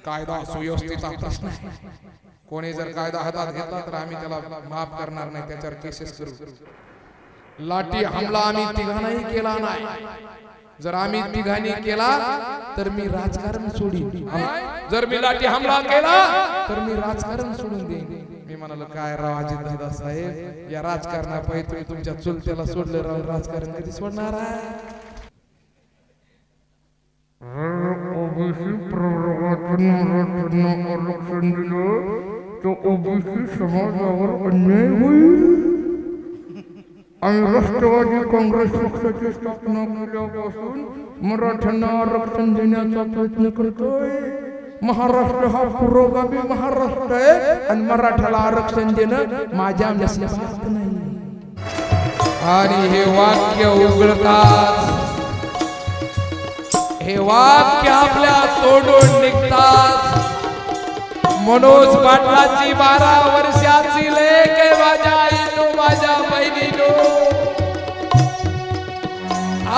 कायदा सुव्यवस्थेचा प्रश्न आहे. कोणी जर कायदा हातात घेतला तर आम्ही त्याला माफ करणार नाही, त्याच्यावर केसेस करू. लाठी हमला आम्ही तिघांनाही केला नाही. जर आम्ही तिघांनी केला तर मी राजकारण सोडीन. जर मी लाठी हमला केला तर मी राजकारण सोडून देईन. मी म्हणालो काय राव अजितदादा साहेब, या राजकारणापायी तुम्ही तुमच्या चुलत्याला सोडले, राव राजकारण कधी सोडणार आहे? ओबीसी प्रवर्गातून आरक्षण दिलं तर ओबीसी समाजावर अन्याय होईल. आम्ही राष्ट्रवादी काँग्रेस पक्षाची स्थापना केल्यापासून मराठ्यांना आरक्षण देण्याचा प्रयत्न करतोय. महाराष्ट्र हा पुरोगामी महाराष्ट्र आहे आणि मराठ्याला आरक्षण देणं माझ्या नशिबात नाही. आणि हे वाक्य उघडताच, हे वाक्य आपल्या तोंडून निघतात. मनोज पाटलाची 12 वर्षाची लेक आहे. माझ्या आईनो, माझ्या बहिणीनो,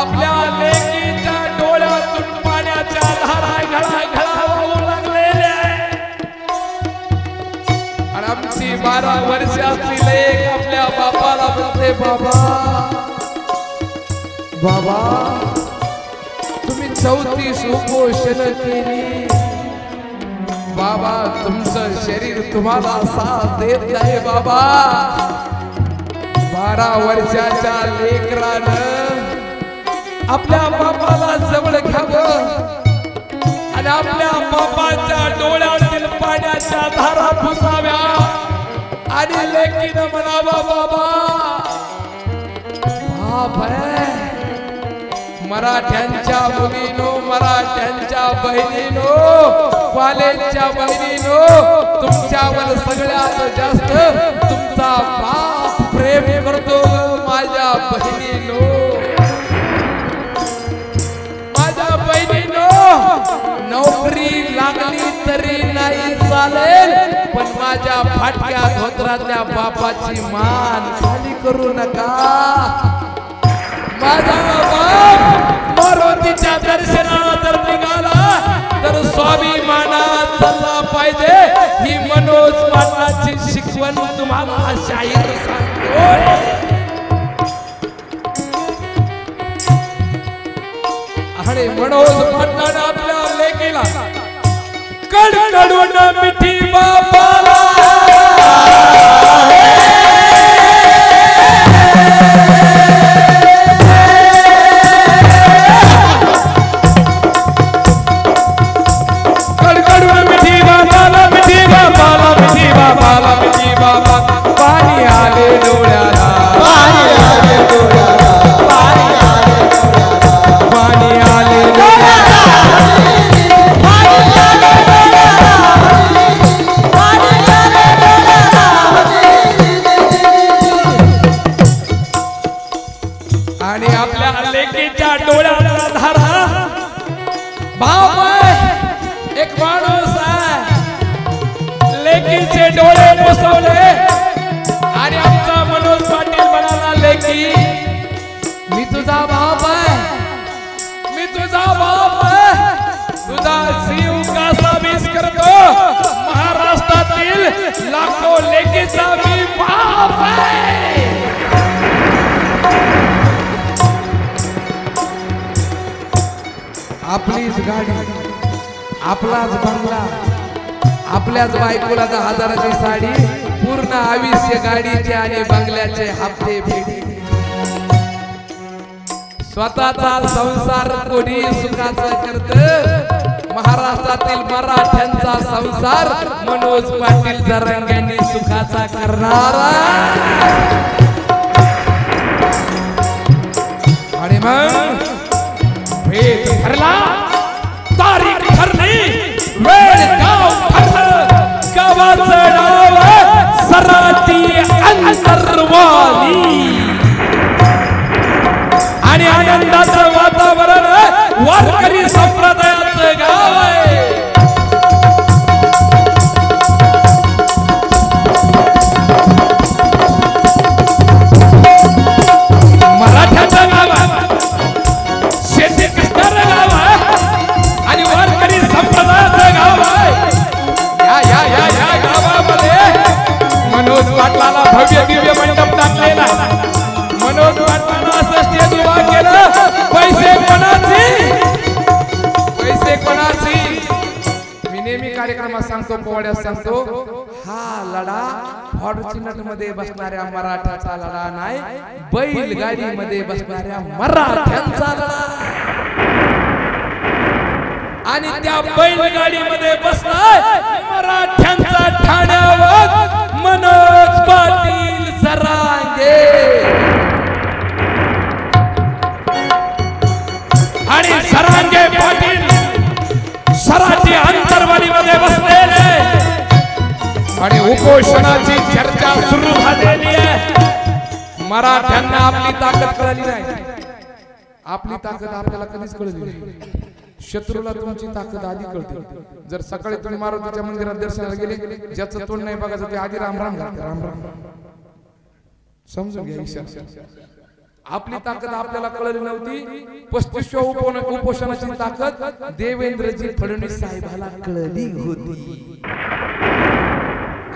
आपल्या लेकीच्या डोळ्यातून पाण्याच्या धारा घळा वाहू लागलेल्या. आणि आमची 12 वर्षाची लेक आपल्या बापाला म्हणते, बाबा बाबा तुम्ही 34 उपोषण केली, बाबा तुमचं शरीर तुम्हाला साथ देत नाही. बाबा 12 वर्षाच्या लेकरानं आपल्या बापाला जवळ घ्यावं आणि आपल्या बापाच्या डोळ्यातील पाण्याच्या धारा पुसाव्या आणि लेकीनं म्हणावं, बाबा बाप आहे. मराठ्यांच्या मुलीनो, मराठ्यांच्या बहिणीनो, कॉलेजच्या बहिणीनो, तुमच्यावर सगळ्यात जास्त तुमचा बाप प्रेम करतो. माझ्या बहिणीनो, माझ्या बहिणीनो, नोकरी लागली तरी नाही चालेल, पण माझ्या फाटक्या धोत्रातल्या बापाची मान खाली करू नका. माझा बाप मारुतीच्या दर्शनाला जर निघाला तर स्वाभिमानात चालला पाहिजे. ही मनोज पाटलाची शिकवण तुम्हाला शाहीर सांगतो. आणि मनोज पाटलाने आपल्या लेकीला कडकडून मिठी बापाला पाणी आले डोळ्याला, पाणी आले डोळ्याला, पाणी आले डोळ्याला, पाणी आले डोळ्याला, पाणी आले डोळ्याला, पाणी आले डोळ्याला. आणि आपल्या लेकीच्या डोळ्याला धारा. बाप आहे, एक माणूस आहे, लेकीचे डोळे पुसवले आणि आमचा मनोज पाटील म्हणाला, लेकी मी तुझा बाप आहे, मी तुझा बाप आहे, तुझा जीव कसा वीस करतो. महाराष्ट्रातील लाखो लेकीचा मी बाप आहे. आपलीच गाडी, आपलाच बंगला, आपल्याच बायकोला 10,000ची साडी, पूर्ण आयुष्य गाडीचे आणि बंगल्याचे हप्ते फेडी. स्वतःचा संसार कोणी सुखाचा करत. महाराष्ट्रातील मराठ्यांचा संसार मनोज पाटील जरांगेंनी सुखाचा करणारा. आणि मग भेद ठरला, तारीख ठरली, वेळ गाव ठरलं. गावाचं नाव सराटी अंतरवाली. आणि आनंदाचं वातावरण, वारकरी संप्रदायाचं गाव आहे. मराठ्याचं गाव आहे, शेती करणारं गाव आहे आणि वारकरी संप्रदायाचं गाव आहे. भव्य दिव्य मंडप टाकलेला मनोज पाटलांना असं स्टेज उभा केलं पैसे कोणाची मी नेहमी कार्यक्रमात सांगतो पोवाड्यात सांगतो हा लढा फॉर्च्युनर मध्ये बसणाऱ्या मराठ्याचा लढा नाही बैलगाडी मध्ये बसणाऱ्या मराठ्यांचा लढा आणि त्या बैलगाडीमध्ये बसलाय मराठ्यांचा ठाण्यावर मनोज पाटील सरांगे आणि सरांगे पाटील सराठी अंतरवालीमध्ये बसलेले आणि उपोषणाची चर्चा सुरू झालेली आहे मराठ्यांना आपली ताकद कळली नाही आपली ताकद आपल्याला कधीच कळली नाही शत्रूला तुमची ताकद आधी कळते जर सकाळी तुम्ही मारुतीच्या मंदिरात दर्शनाला गेले ज्याचं तोंड नाही बघायचं ते आधी राम राम घालते राम राम समजून घ्या ईशा आपली ताकद आपल्याला कळली नव्हती 35व्या उपोषणाची ताकद देवेंद्रजी फडणवीस साहेबाला कळली होती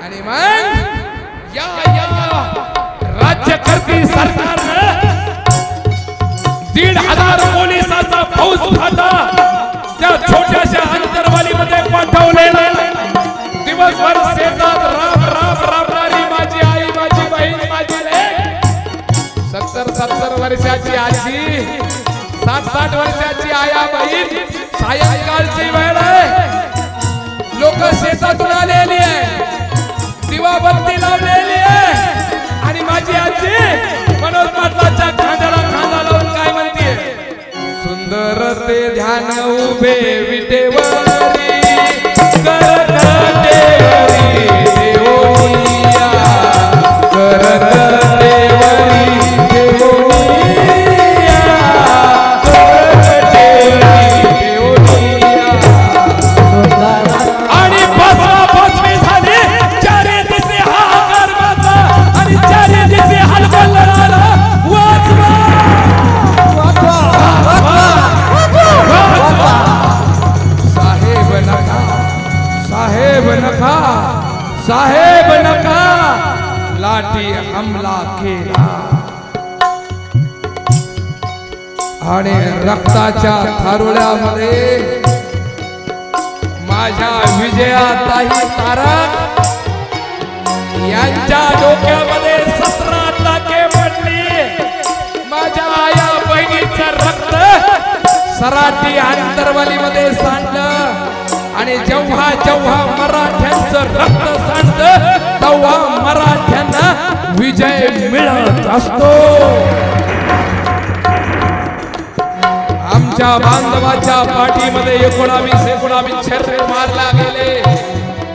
आणि मग या राज्यकर्ती सरकारनं 1,500 पोलिसांचा फौज फाटा त्या छोट्याशा अंतरवालीमध्ये पाठवलेला दिवसभर शेतात राम राम राबणारी माझी आई माझी बहीण माझी लेक 70 वर्षाची आजी 60 वर्षाची आया बहीण सायंकाळची वेळ आहे लोक शेतातून आलेली आहे दिवाबत्ती लावलेली आहे आणि माझी आजी मनोज पाटलाच्या खांद्याला खांदा लावून काय म्हणते सुंदर ते ध्यान उभे विटेवरी करकटेवरी देवोनिया करकटेवरी देवोनिया करकटेवरी देवोनिया आणि पाचवी झाली चारे दिसे हाहाकार माझा आणि चारे दिसे हलगल लढाला वाचवा साहेब नका लाठी हमला केला आणि रक्ताच्या थारोळ्यामध्ये माझ्या विजयाताई तारक यांच्या डोक्यामध्ये 17 टाके पडली माझ्या आया बहिणीचं रक्त सराठी अंतरवालीमध्ये सांडलं आणि जेव्हा जेव्हा मराठ्यांचं रक्त सांडतं तेव्हा मराठ्यांना विजय मिळत असतो आमच्या बांधवाच्या पाठीमध्ये 19 छर्रे मारला गेले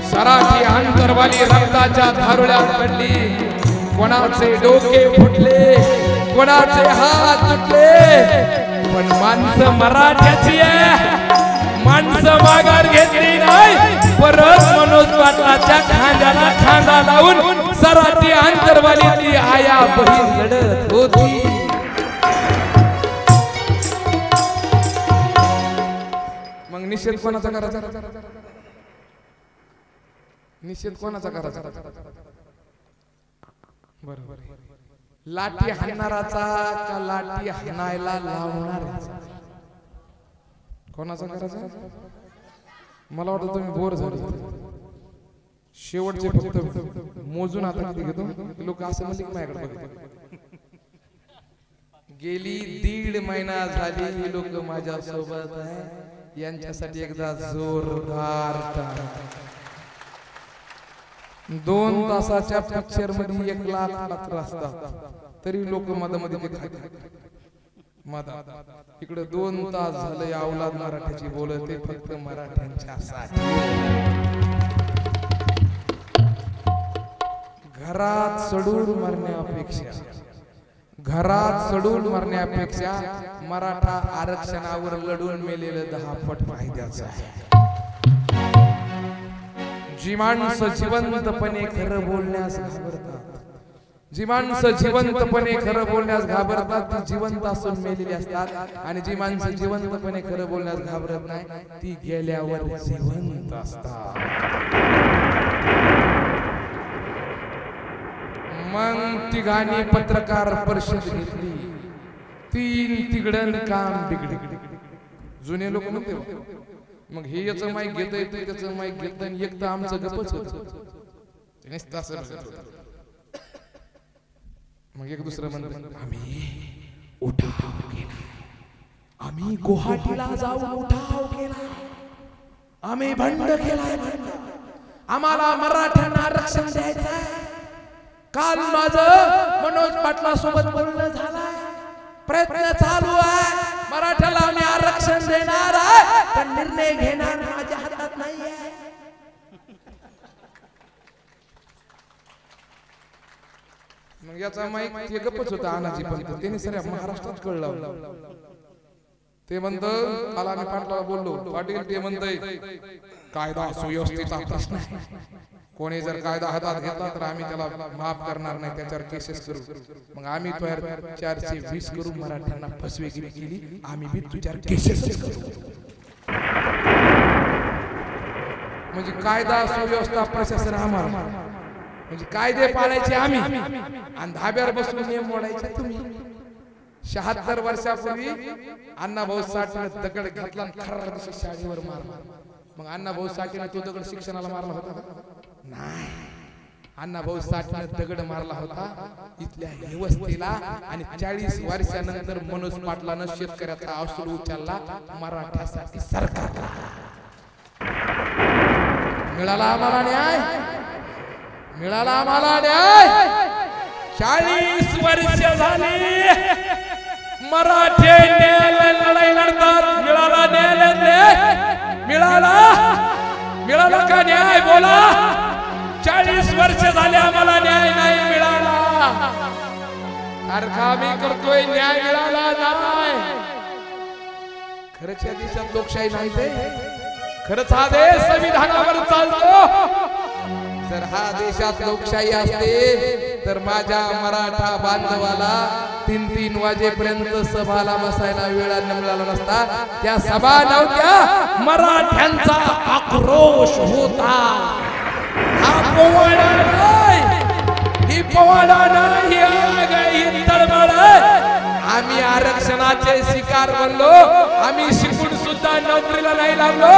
सराठी अंतरवाली रक्ताच्या धारुळ्यात पडली कोणाचे डोके फुटले कोणाचे हात तुटले पण माणसं मराठ्याची आहे माणसं माघार घेतली नाही परत मनोज पाटलाच्या खांद्याला खांदा लावून सराठी अंतरवालीतली आया बहीण लढत होती मग निषेध कोणाचा करायचा निषेध कोणाचा करायचा बरोबर लाठी हाणणाराचा का लाठी हाणायला लावणाराचा कोणाचा करायचा मला वाटतं तुम्ही बोर झाले शेवटचे फक्त मोजून आता किती घेतो लोक असं म्हणले की माझ्याकडे बघतात गेली 1.5 महिना झाली ही लोक माझ्या सोबत आहे यांच्यासाठी एकदा जोरदार 2 तासाच्या पिक्चर मध्ये 1 लाख पात्र असतात तरी लोक मध्ये इकडे 2 तास झालं या औलाद मराठीची बोलते फक्त मराठ्यांच्यासाठी घरात चढून मरण्यापेक्षा मराठा आरक्षणावर लढून मेलेलं 10 पट फायद्याचं आहे जी माणसं जिवंतपणे खरं बोलण्यास घाबरतात जी माणसं जिवंतपणे खरं बोलण्यास घाबरतात ती जिवंत असून मेलेली असतात आणि जी माणसं जिवंतपणे खरं बोलण्यास घाबरत नाही ती गेल्यावर जिवंत असतात मग तिघांनी पत्रकार परिषद घेतली. 3 तिगडन काम बिघडे. जुने लोक म्हणते मग हे याचं माईक घेता येतं त्याचं माईक घेत आणि एक तर आमचं गपच होत. मग एक दुसरं म्हणत आम्ही उठाव केला, आम्ही गुवाहाटीला जाऊन उठाव केला, आम्ही बंड केलाय, आम्हाला मराठ्यांना आरक्षण द्यायचंय. काल माझं मनोज पाटला सोबत बोलणं झालंय, प्रयत्न चालू आहे, मराठ्याला आम्ही आरक्षण देणार आहे, पण निर्णय घेणार माझ्या हातात नाहीये. मग याचा माईक ते गप्पच होता अनाजी पण त्यांनी सगळ्या महाराष्ट्रात कळलं. ते म्हणतं काल आम्ही पाटलाला बोललो, पाटील ते म्हणतंय कायदा सुव्यवस्थेचा प्रश्न आहे, कोणी जर कायदा हातात घेतला तर आम्ही त्याला माफ करणार नाही, त्याच्यावर केसेस करू. मग आम्ही तो 420 करू, मराठ्यांना फसवेगिरी केली, आम्ही बी तुझ्यावर केसेस करू. म्हणजे कायदा सुव्यवस्था प्रशासन आम्हाला, म्हणजे कायदे पाळायचे आम्ही आणि धाब्यावर बसून नियम मोडायचे तुम्ही. 76 वर्षापूर्वी अण्णाभाऊ साठेने दगड घातला आणि खर्र शाळेवर मारला. मग अण्णाभाऊ साठेने तो दगड शिक्षणाला मारला होता का? नाही. अण्णाभाऊ साठेने दगड मारला होता इथल्या व्यवस्थेला. आणि 40 वर्षानंतर मनोज पाटलानं शेतकऱ्याचा असूल उचलला मराठ्यासाठी सरकारला. मिळाला आम्हाला न्याय, मिळाला आम्हाला न्याय. 40 वर्ष झाली मराठे न्यायालय लढाई लढतात, मिळाला न्यायालय, मिळाला, मिळाला का न्याय बोला. 40 वर्ष झाले आम्हाला न्याय नाही मिळाला. सारखा आम्ही करतोय, न्याय मिळाला नाही. खरंच या देशात लोकशाही नाही, ते खरंच हा देश संविधानावर चालतो. जर हा देशात लोकशाही असते तर माझ्या मराठा बांधवाला 3-3 वाजेपर्यंत सभाला बसायला वेळ न मिळाला नसता. त्या सभा नव्हत्या, मराठ्यांचा आक्रोश होता. हा पोवाडा नाही, ही पोवाडा नाही, ही तळमळ. आम्ही आरक्षणाचे शिकार बनलो, आम्ही शिकून सुद्धा नोकरीला नाही लागलो,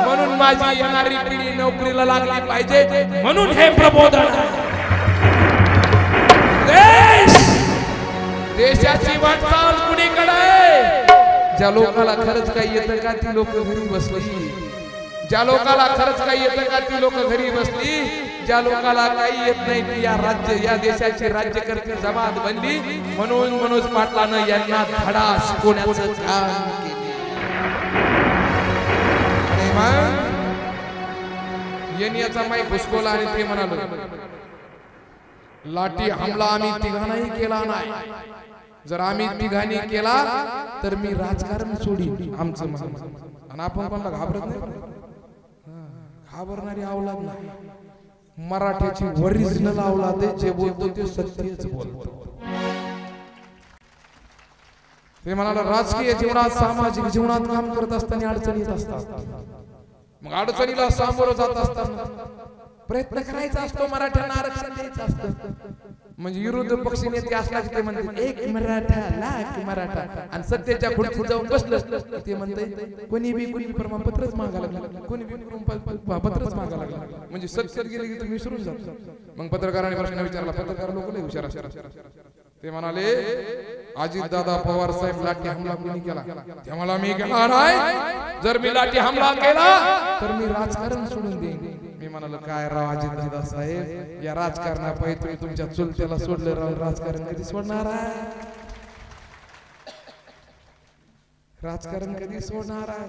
म्हणून माझी येणारी पिढी नोकरीला लागली पाहिजे, म्हणून हे प्रबोधन. देशाची वाटचाल कुणीकडे? ज्या लोकाला खरंच काही येतं का ती लोक घरी बसली, ज्या लोकाला खरंच काही येतं का ती लोक घरी बसली, ज्या लोकाला काही येत नाही ती या देशाची राज्यकर्ते जमात बनली. म्हणून मनोज पाटलानं यांना धडा शिकवण्याचं काम केले. आणि मग यांनी याचा माईक घुसकोला आणि ते म्हणालो लाठी हमला आम्ही तिघांनाही केला नाही, जर आम्ही तिघांनी केला तर मी राजकारण सोडीन आमचं म्हणणं. आणि आपण कोणाला घाबरत नाही, घाबरणारी अवलाद नाही. मराठ्याची ओरिजिनल अवलाद आहे, जे बोलतो ते सत्यच बोलतो. ते म्हणाला राजकीय जीवनात सामाजिक जीवनात काम करत असताना अडचणी येत असतात. मग अडचणीला सामोरं जात असताना प्रयत्न करायचा असतो, मराठ्यांना आरक्षण द्यायचं असतं. म्हणजे विरोधी पक्ष नेते असला की ते म्हणते एक मराठा लाख मराठा, आणि सत्तेच्या खुर्चीत जाऊन बसलं ते म्हणते कोणी बी प्रमाणपत्रच मागायला लागला, कोणी बी पत्रच मागायला लागला. म्हणजे सत्तेत गेले की तुम्ही विसरून जाता. मग पत्रकारांनी प्रश्न विचारला, पत्रकार लोक लय हुशार असतात. ते म्हणाले अजितदादा पवार साहेब लाठी हमला कोणी केला? ते मला मी केला नाही, जर मी लाठी हमला केला तर मी राजकारण सोडून देईन. मी म्हणालो काय राव अजितदादा साहेब, या राजकारणापायी तुम्ही तुमच्या चुलत्याला सोडलं, राव राजकारण कधी सोडणार आहे? राजकारण कधी सोडणार आहे?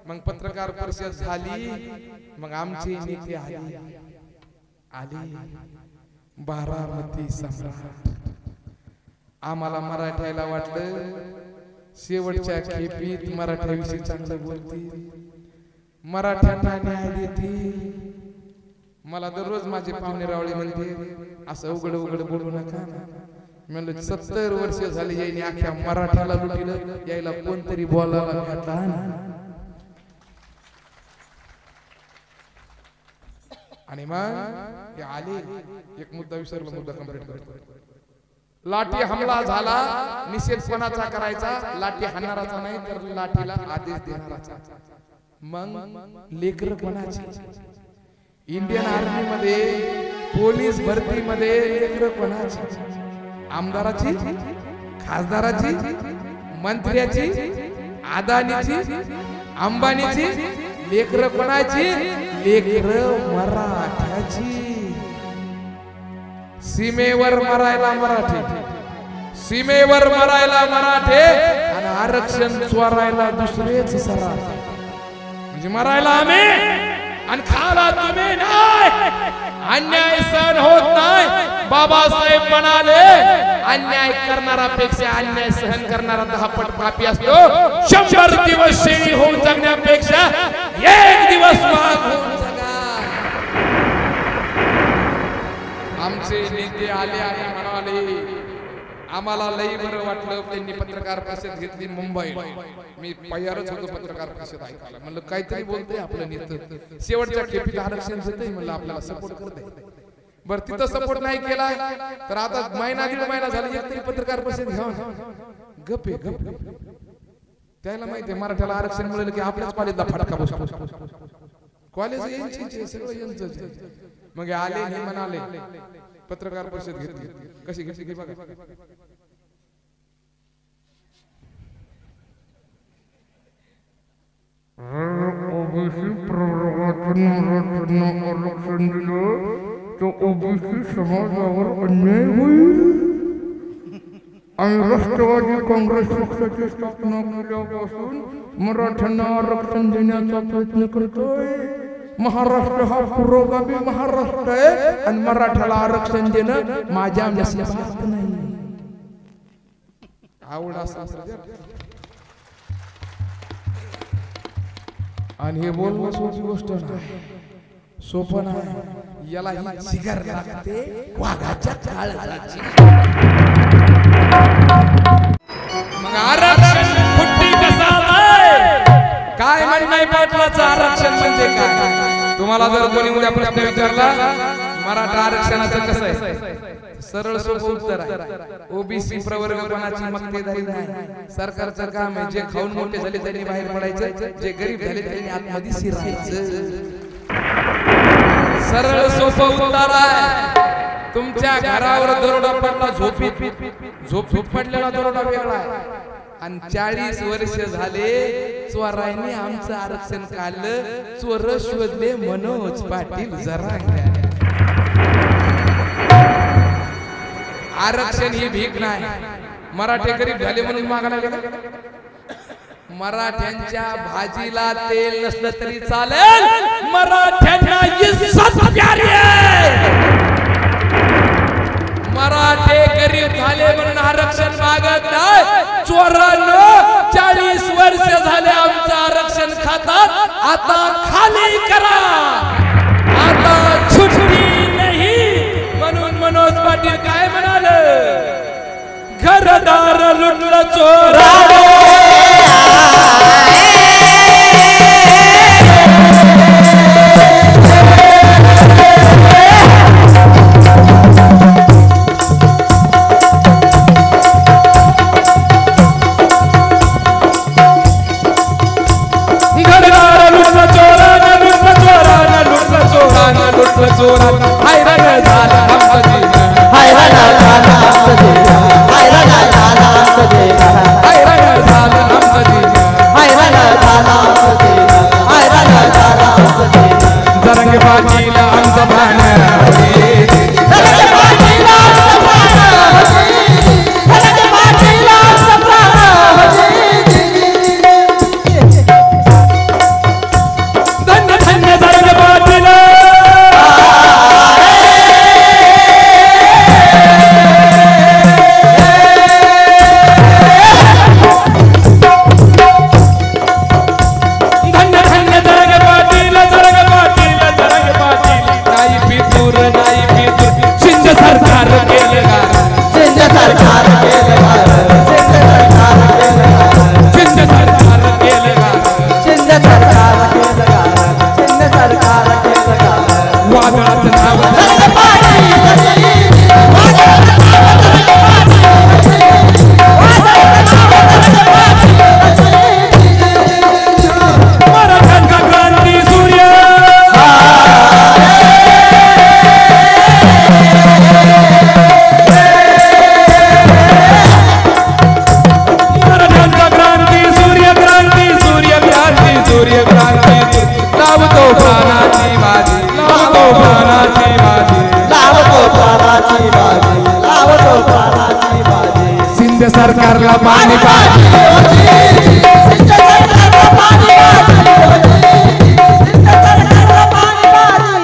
मग पत्रकार परिषद झाली, मग आमचे नेते आले बारामती सम्राट. आम्हाला मराठ्याला वाटलं शेवटच्या खेपीत मराठ्याविषयी चांगलं बोलतील, मराठ्यांना न्याय देतील. मला दररोज माझे पाहुणे रावळे म्हणते असं उघड उघड बोलू नका. म्हणलं 70 वर्ष झाली यायने अख्ख्या मराठ्याला लुटलं, यायला कोणतरी बोलायला भेटला ना. आणि मग हे आले, एक मुद्दा विसरलो, मुद्दा कंप्लीट करतो. लाठी हमला झाला, निषेध कोणाचा करायचा? लाठी हाणणाराचा नाही तर लाठीला आदेश देणाराचा. मग लेकर कोणाची? इंडियन आर्मी मध्ये, पोलीस भरतीमध्ये लेकर कोणाची? आमदाराची, खासदाराची, मंत्र्याची, अदानीची, अंबानीची? लेकर कोणाची? लेकर मराठ्याची. सीमेवर मरायला मराठे, सीमेवर मरायला मराठे आणि आरक्षण चोरायला दुसरेच सरा. म्हणजे मरायला आम्ही आणि खाला तुम्ही नाही. अन्याय सहन होत नाही. बाबासाहेब म्हणाले, अन्याय करणारापेक्षा अन्याय सहन करणारा 10 पट पापी असतो. 100 दिवस शेळी होऊन जगण्यापेक्षा 1 दिवस वाघ होऊन जगा. आमचे नेते आले आणि म्हणाले, आम्हाला लई बरं वाटलं. त्यांनी पत्रकार परिषद घेतली मुंबईत. मी तयारच होतो पत्रकार परिषद ऐकायला. म्हणलं काहीतरी बोलतोय आपलं नेतं, शेवटच्या खेपीत आरक्षण देतंय, म्हणलं आपल्याला सपोर्ट करतंय. बरं, तिथं सपोर्ट नाही केला तर आता महिना दीड महिना झाला एक तरी पत्रकार परिषद घ्या. गप आहे, गप. त्याला माहिती आहे मराठ्याला आरक्षण मिळेल की आपल्याच कॉलेजला फटका बसतो. कॉलेज यांची सगळं यांचंच. मग आले हे म्हणाले, पत्रकार परिषद घेतली. कशी घेतली की बघा. ओबीसी प्रवर्गातून मराठ्यांना आरक्षण दिलं तर ओबीसी समाजावर अन्याय होईल. आम्ही राष्ट्रवादी काँग्रेस पक्षाची स्थापना केल्यापासून मराठ्यांना आरक्षण देण्याचा प्रयत्न करतोय. महाराष्ट्र हा पुरोगामी महाराष्ट्र आहे आणि मराठ्याला आरक्षण देणं माझ्या नशिबात नाही. आवड असं आणि हे बोलणं सोपी गोष्ट नाही, सोपं नाही. याला ही सिगार लागते वाघाच्या काळजाची. मग आरक्षण फुट्टी कसा काय म्हणणं पाटलाचं आरक्षण म्हणजे काय? तुम्हाला जर कोणी उद्या प्रश्न विचारला मराठा आरक्षणाचं कसं आहे, सरळ सोपं उत्तर आहे. ओबीसी प्रवर्ग कोणाची मक्तेदारी नाही. सरकारचं काम आहे, जे खाऊन मोठे झाले त्यांनी बाहेर पडायचं, जे गरीब झाले त्यांनी आतमध्ये शिरायचं. सरळ सोपं उत्तर आहे. तुमच्या घरावर दरोडा पडला, झोपीत पडलेला दरोडा वेगळा आहे. आणि 40 वर्ष झाले चोरांनी आमचं आरक्षण काढलं. चोर शोधले मनोज पाटील जरांगे. आरक्षण ही भीक नाही. मराठे गरीब झाले म्हणून मागायला लागले. मराठ्यांच्या भाजीला तेल नसलं तरी चालेल, मराठ्यांना इज्जत प्यारी आहे. मराठे गरीब झाले म्हणून आरक्षण मागत नाही. चोरांनो 40 वर्ष झाले आमचं आरक्षण खातात, आता खाली करा, आता छुट्टी नाही. म्हणून मनोज पाटील काय म्हणाले, घरदार लुटलं चोराने. दूर वादळाचं नाव मराठ्यांचा क्रांती सूर्य मराठ्यांचा क्रांती सूर्य क्रांती सूर्य क्रांती सूर्य क्रांती लावतो प्राणाची बाजी लावतो प्राणाची बाजी लावतो प्राणाची बाजी लावतो प्राणाची बाजी सिंध सरकारला पाणी पाहिजे सिंध सरकारला पाणी पाहिजे सिंध सरकारला पाणी पाहिजे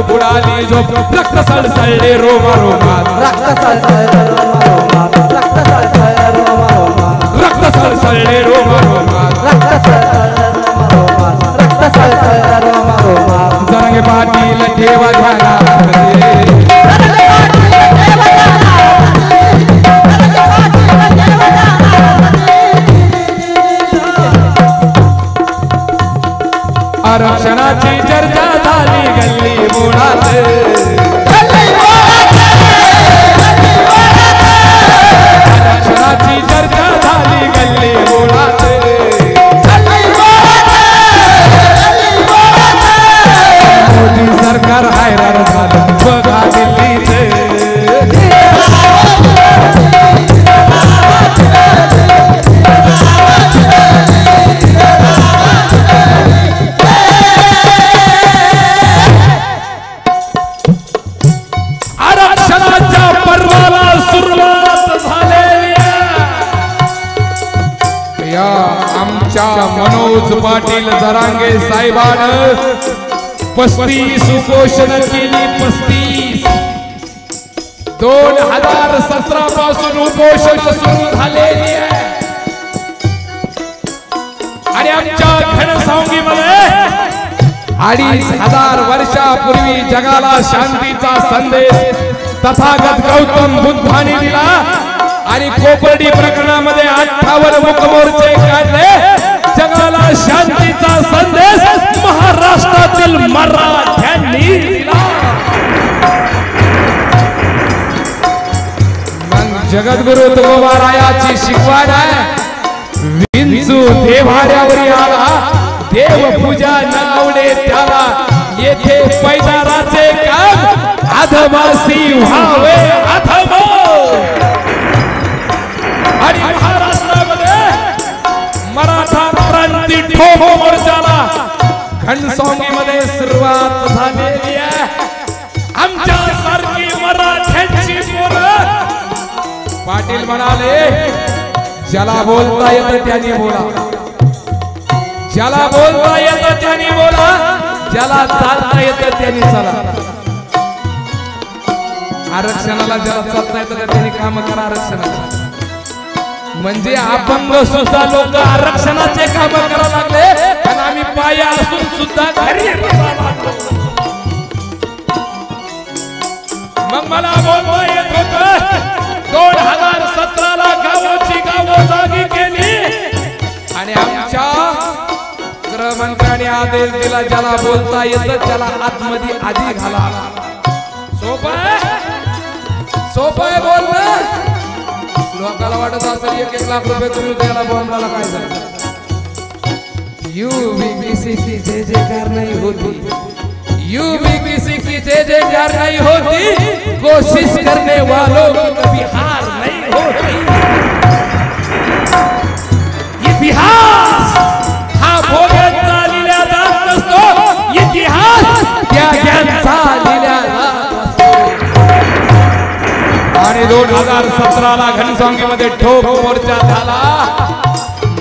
बुडाली झोप रक्त सळसळले रोमा रोमात रक्त सळसळले रोमा रोमात रक्त सळसळले रोमा रोमात रक्त सळसळले रोमा रोमात रक्त सळसळले रोमा रोमात रक्त सळसळले रोमा रोमात जरंगे पाटील ठेवा ध्यानामध्ये आरक्षणाची चर्चा झाली गल्ली बोळात आरक्षणाची चर्चा झाली गल्ली बोळात मोदी सरकार हैराण झालं बघा दिल्लीचे आरक्षणाच्या पर्वाला सुरुवात झालेली या आमच्या मनोज पाटील जरांगे साहेबानं 35 उपोषण केली 35 2017 पासून उपोषण सुरू झालेली आहे आणि आमच्या घनसावंगीमध्ये 2500 वर्षापूर्वी जगाला शांतीचा संदेश तथागत गौतम बुद्धांनी दिला आणि कोपर्डी प्रकरणामध्ये 58 मुकमोर्चे काढले जगाला शांतीचा संदेश महाराष्ट्रातील मराठ्यांनी दिला मग जगद्गुरु तुकोबारायाची शिकवण आहे विंचू देव्हाऱ्यावर आला देवपूजा न आवडे त्याला येथे पैदाराचे काम अधमासी व्हावे अधम आणि महाराष्ट्रामध्ये मराठा क्रांती ठोक मोर्चाला घनसावंगीमध्ये सुरुवात झालेली आहे आमच्या सारखी मराठ्यांची पोरं पाटील म्हणाले ज्याला बोलता येतं त्याने बोला ज्याला बोलता येतं त्याने बोला ज्याला चालता येतं त्याने चला आरक्षणाला ज्याला चालता येतं त्याने काम करा आरक्षणाला म्हणजे अपंग सुद्धा लोक आरक्षणाचे काम करायला लागले आणि आम्ही पाया असून सुद्धा घरी मग मला बोलता येत होत 2017 ला गावाची गावं जागी केली आणि आमच्या गृहमंत्र्यांनी आदेश दिला ज्याला बोलता येतं त्याला आतमध्ये आधी घाला सोपं बोलणं लोकांना वाटत असेल 1-1 लाख रुपये तुम्ही त्याला बॉम्बाला काय झालं UBC की जय जयकार नहीं होती UBC की जय जयकार नहीं होती कोशिश करने वालों को कभी हार आणि 2017 ला घनसावंगी मध्ये ठोक मोर्चा झाला.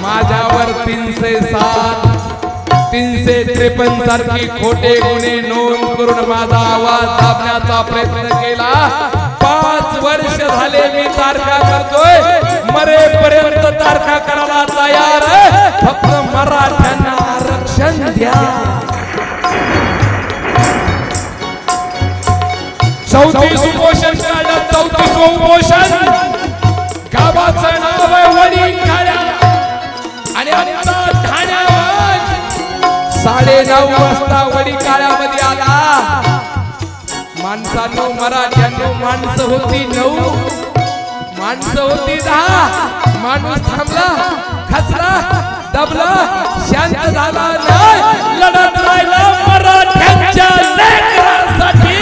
माझ्यावर 307 353 सारखी खोटे गुन्हे नोंद करून माझा आवाज दाबण्याचा प्रयत्न केला. 5 वर्ष झाले मी तारखा करतोय. मरेपर्यंत तारखा करायला तयार. फक्त मराठ्यांना आरक्षण द्या. 34 उपोषण काढलं. 34 उपोषण. गावाचं नाव आहे वडीकाळा आणि आमचा ठाण्यावर 9:30 वाजता वडीकाळ्यामध्ये आला. माणसांनो मराठ्यांनो माणसं होती 9, माणसं होती 10. माणूस थांबला, खचला, दबला, शांत झाला नाही. लढत राहिला मराठ्यांच्या लेकरांसाठी.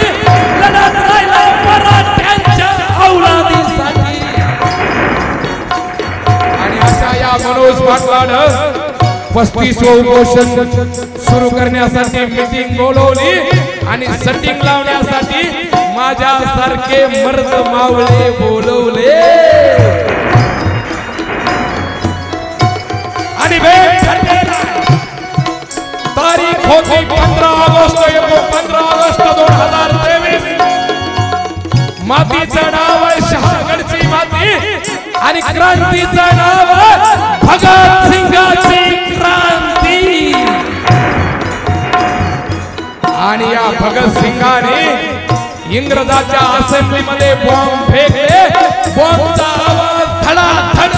लढत राहिला मराठ्यांच्या औलादीसाठी. आणि अशा या मनोज पाटलानं 35वं उपोषण सुरू करण्यासाठी मीटिंग बोलवली आणि सेटिंग लावण्यासाठी माझ्यासारखे मर्द मावळे बोलवले. आणि भेट ठरलेला तारीख होती 15 ऑगस्ट 2023. मातीचं नाव आहे शहागडची माती आणि क्रांतीचं नाव भगत सिंगाची क्रांती. आणि या भगत सिंगाने इंग्रजाच्या असेंब्लीमध्ये बॉम्ब फेकले. बॉम्बचा आवाज धडाधड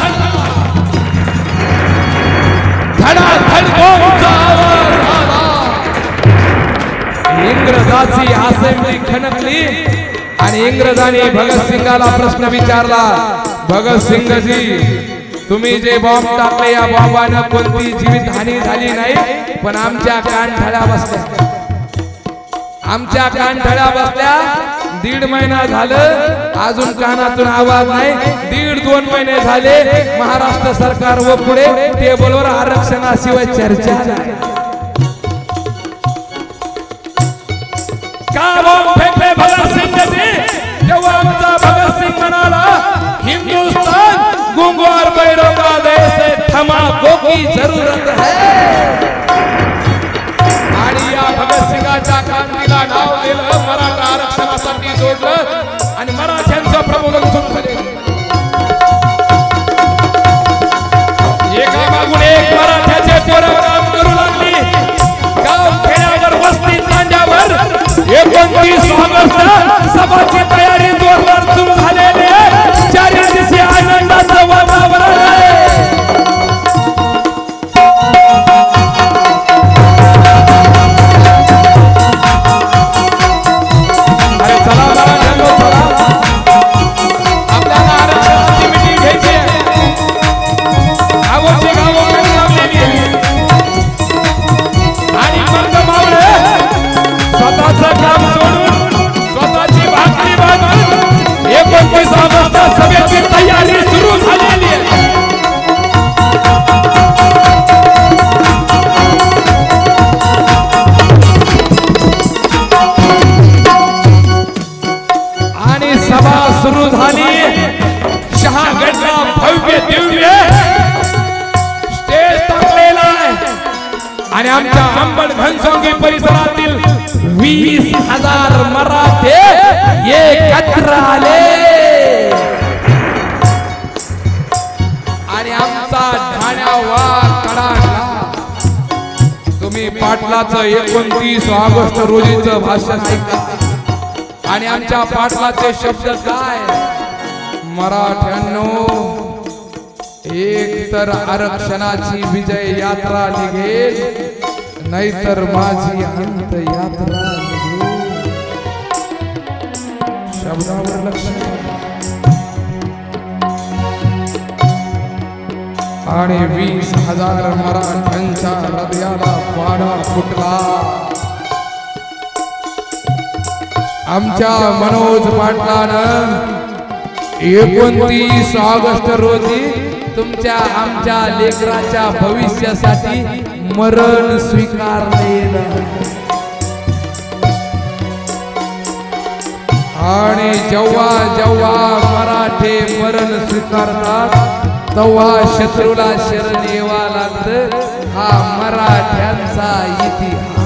धडाधड बॉम्बचा आवाज आला. इंग्रजाची असेंब्ली खणकली आणि इंग्रजाने भगत सिंगाला प्रश्न विचारला. भगत सिंगजी, तुम्ही जे बॉम्ब टाकले या बॉम्बानं कोणती जीवितहानी झाली नाही, पण आमच्या कानठळ्या बसल्या. आमच्या कानठळ्या बसल्या. 1.5 महिना झालं अजून कानातून आवाज नाही. 1.5-2 महिने झाले महाराष्ट्र सरकार व पुढे टेबलवर आरक्षणाशिवाय चर्चा नाही. का बॉम्ब फेकले भगत सिंगजी? तेव्हा आमचा भगत सिंग म्हणाला, हिंदुस्तान गुंगवार बैरों का देश है, तंबाकू की जरूरत है. आणि या भगत सिंगाच्या क्रांतीला नाव दिलं, मराठा आरक्षणासाठी जोडलं आणि मराठ्यांचं प्रबोधन सुरू झाले. एकामागून एक मराठ्याचे पोरं काम करू लागली. गाव खेड्यावर वस्ती तांड्यावर 29 ऑगस्ट सभाची तयारी जोरदार सुरू झालेली आहे. 4 दिवसीय आनंदाचं वातावरण आहे. अरे चला मराठ्यांनो चला, आपल्याला आरक्षणाची मीटिंग घ्यायची आहे. गावोची गावोकडे लावलेली आहे. आणि मर्द मावळे स्वतःचं काम सोडून स्वतःची भाकरी बांधून 29 ऑगस्ट सभेची तयारी सुरू झालेली आहे. आणि सभा सुरू झाली. शहागडला भव्य दिव्य स्टेज टाकलेला आहे आणि आमच्या अंबड घनसावंगी परिसरातील 20,000 मराठे एकत्र आले. आणि आमचा ठाण्यावा कडाडला. तुम्ही पाटलाचं 29 ऑगस्ट रोजीचं भाषण ऐका आणि आमच्या पाटलाचे शब्द काय? मराठ्यांनो, एक तर आरक्षणाची विजय यात्रा निघेल, नाहीतर माझी अंत यात्रा निघेल. शब्दावर लक्ष द्या. आणि 20,000 मराठ्यांच्या हृदयाला पाडा फुटला. आमच्या मनोज पाटलानं 29 ऑगस्ट रोजी तुमच्या आमच्या लेकराच्या भविष्यासाठी मरण स्वीकारलेलं. आणि जेव्हा जेव्हा मराठे मरण स्वीकारतात तेव्हा शत्रूला शरण यावा लागतं. हा मराठ्यांचा इतिहास.